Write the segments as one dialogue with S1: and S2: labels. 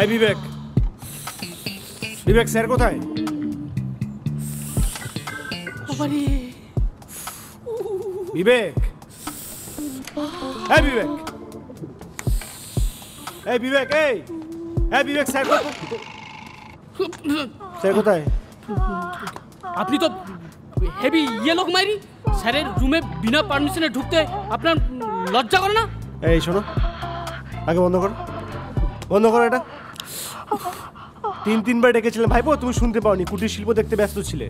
S1: এই বিবেক, বিবেক স্যার কোথায়? বিবেক, এই বিবেক, এই বিবেক, এই বিবেক স্যার কোথায়? স্যার কোথায়?
S2: আপনি তো হেভি লোক মাইরি, স্যারের রুমে বিনা পারমিশনে ঢুকতে আপনার লজ্জা করে না?
S1: এই শোনো, আগে বন্ধ করো, বন্ধ করো এটা। তিনবার ডেকেছিলাম ভাইপো, তুমি শুনতে পাওনি, কুটির শিল্প দেখতে ব্যস্ত ছিলে।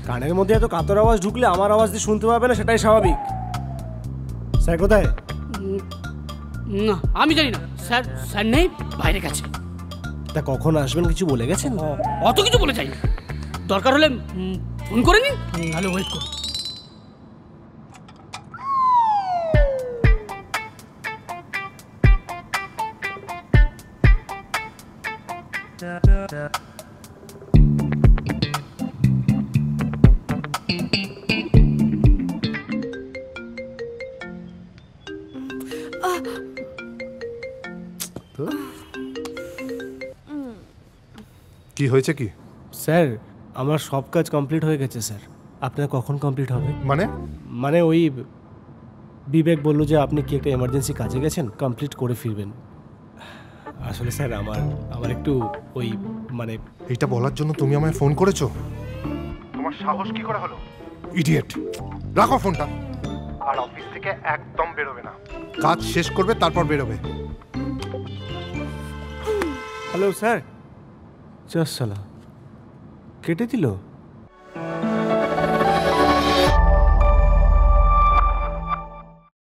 S1: কানের মধ্যে এত কাতর আওয়াজ ঢুকলে আমার আওয়াজ দিয়ে শুনতে পাবে না, সেটাই স্বাভাবিক। স্যার কোথায়?
S2: না আমি জানি না, স্যার স্যার নেই, বাইরে গেছে।
S1: তা কখন আসবেন কিছু বলে গেছেন?
S2: অত কিছু বলে যাই না, দরকার হলে ফোন করে নিন, তাহলে ওয়েট করুন।
S3: কি হয়েছে কি?
S1: স্যার আমার সব কাজ কমপ্লিট হয়ে গেছে স্যার। আপনার কখন কমপ্লিট হবে? মানে ওই বিবেক বলল যে আপনি কি একটা এমার্জেন্সি কাজে গেছেন, কমপ্লিট করে ফিরবেন। আসলে স্যার আমার একটু ওই মানে
S3: এইটা বলার জন্য তুমি আমায় ফোন করেছো? তোমার সাহস কি করে হলো? ইডিয়েট, রাখো ফোনটা। আর অফিস থেকে একদম বেরোবে না, কাজ শেষ করবে তারপর বেরোবে।
S1: হ্যালো স্যার, চাস সালা কেটে দিল।